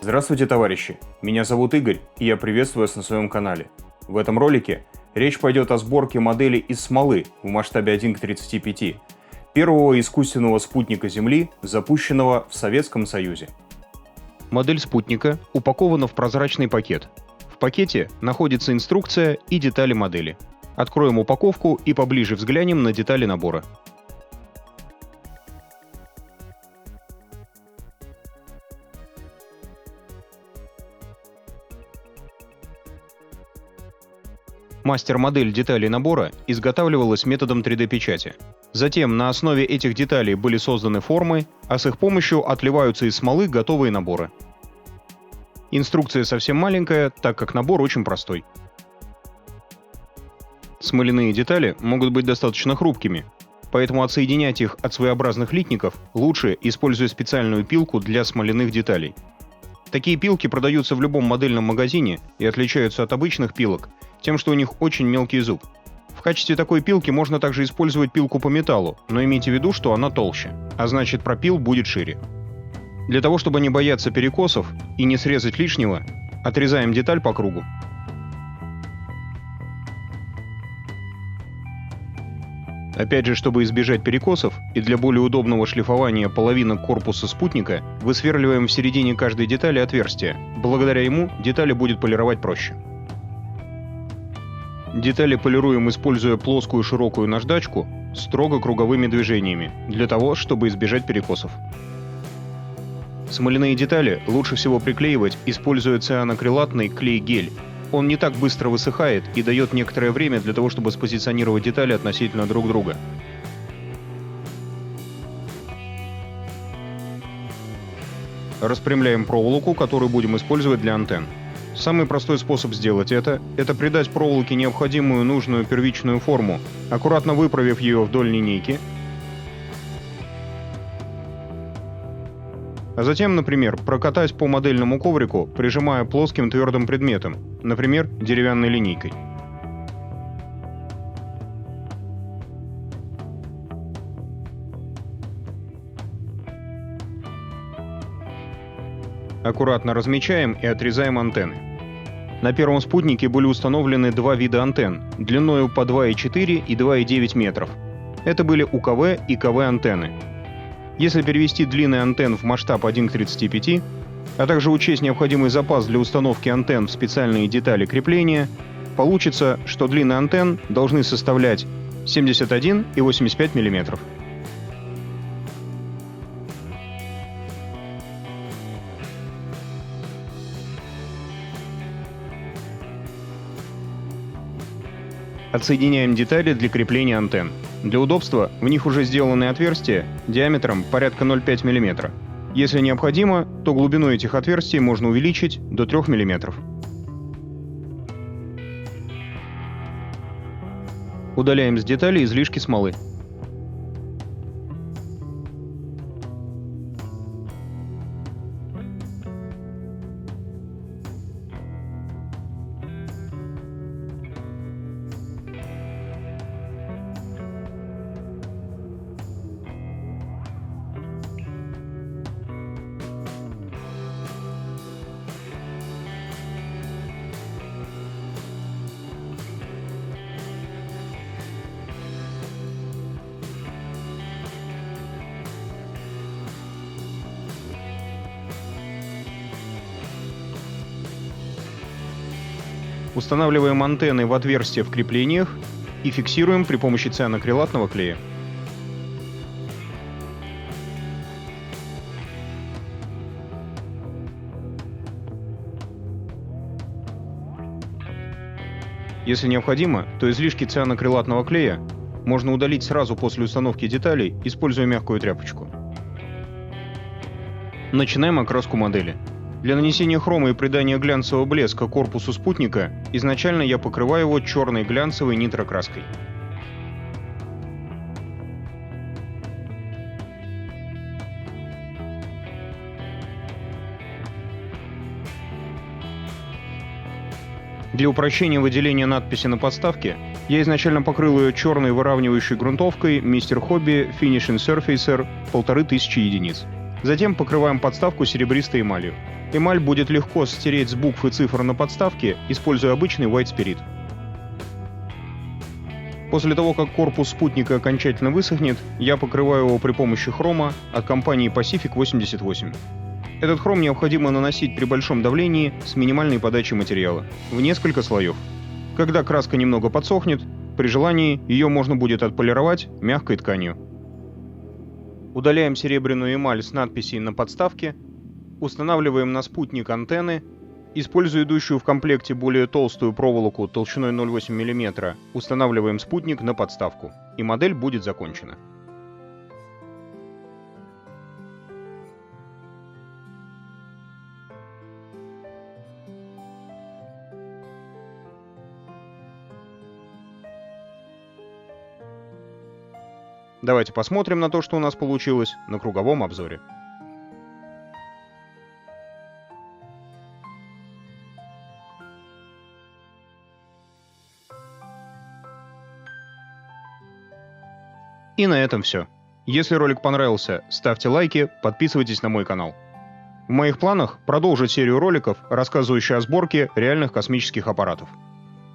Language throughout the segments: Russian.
Здравствуйте, товарищи! Меня зовут Игорь, и я приветствую вас на своем канале. В этом ролике речь пойдет о сборке модели из смолы в масштабе 1 к 35, первого искусственного спутника Земли, запущенного в Советском Союзе. Модель спутника упакована в прозрачный пакет. В пакете находится инструкция и детали модели. Откроем упаковку и поближе взглянем на детали набора. Мастер-модель деталей набора изготавливалась методом 3D-печати. Затем на основе этих деталей были созданы формы, а с их помощью отливаются из смолы готовые наборы. Инструкция совсем маленькая, так как набор очень простой. Смоляные детали могут быть достаточно хрупкими, поэтому отсоединять их от своеобразных литников лучше, используя специальную пилку для смоляных деталей. Такие пилки продаются в любом модельном магазине и отличаются от обычных пилок тем, что у них очень мелкий зуб. В качестве такой пилки можно также использовать пилку по металлу, но имейте в виду, что она толще, а значит пропил будет шире. Для того, чтобы не бояться перекосов и не срезать лишнего, отрезаем деталь по кругу. Опять же, чтобы избежать перекосов и для более удобного шлифования половинок корпуса спутника, высверливаем в середине каждой детали отверстие. Благодаря ему детали будет полировать проще. Детали полируем, используя плоскую широкую наждачку строго круговыми движениями, для того, чтобы избежать перекосов. Смоляные детали лучше всего приклеивать, используя цианокрилатный клей-гель. Он не так быстро высыхает и дает некоторое время для того, чтобы спозиционировать детали относительно друг друга. Распрямляем проволоку, которую будем использовать для антенн. Самый простой способ сделать это придать проволоке необходимую нужную первичную форму, аккуратно выправив ее вдоль линейки, а затем, например, прокатать по модельному коврику, прижимая плоским твердым предметом, например, деревянной линейкой. Аккуратно размечаем и отрезаем антенны. На первом спутнике были установлены два вида антенн, длиною по 2,4 и 2,9 метров. Это были УКВ и КВ антенны. Если перевести длины антенн в масштаб 1 к 35, а также учесть необходимый запас для установки антенн в специальные детали крепления, получится, что длины антенн должны составлять 71 и 85 мм. Отсоединяем детали для крепления антенн. Для удобства в них уже сделаны отверстия диаметром порядка 0,5 мм. Если необходимо, то глубину этих отверстий можно увеличить до 3 мм. Удаляем с деталей излишки смолы. Устанавливаем антенны в отверстия в креплениях и фиксируем при помощи цианокрилатного клея. Если необходимо, то излишки цианокрилатного клея можно удалить сразу после установки деталей, используя мягкую тряпочку. Начинаем окраску модели. Для нанесения хрома и придания глянцевого блеска корпусу спутника изначально я покрываю его черной глянцевой нитрокраской. Для упрощения выделения надписи на подставке я изначально покрыл ее черной выравнивающей грунтовкой Mr. Hobby Finishing Surfacer 1500 единиц. Затем покрываем подставку серебристой эмалью. Эмаль будет легко стереть с букв и цифр на подставке, используя обычный White Spirit. После того, как корпус спутника окончательно высохнет, я покрываю его при помощи хрома от компании Pacific 88. Этот хром необходимо наносить при большом давлении с минимальной подачей материала, в несколько слоев. Когда краска немного подсохнет, при желании ее можно будет отполировать мягкой тканью. Удаляем серебряную эмаль с надписей на подставке, устанавливаем на спутник антенны, используя идущую в комплекте более толстую проволоку толщиной 0,8 мм, устанавливаем спутник на подставку, и модель будет закончена. Давайте посмотрим на то, что у нас получилось на круговом обзоре. И на этом все. Если ролик понравился, ставьте лайки, подписывайтесь на мой канал. В моих планах продолжить серию роликов, рассказывающих о сборке реальных космических аппаратов.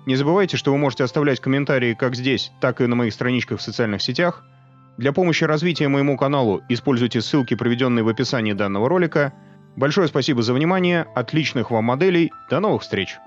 Не забывайте, что вы можете оставлять комментарии как здесь, так и на моих страничках в социальных сетях. Для помощи развития моему каналу используйте ссылки, приведенные в описании данного ролика. Большое спасибо за внимание, отличных вам моделей, до новых встреч!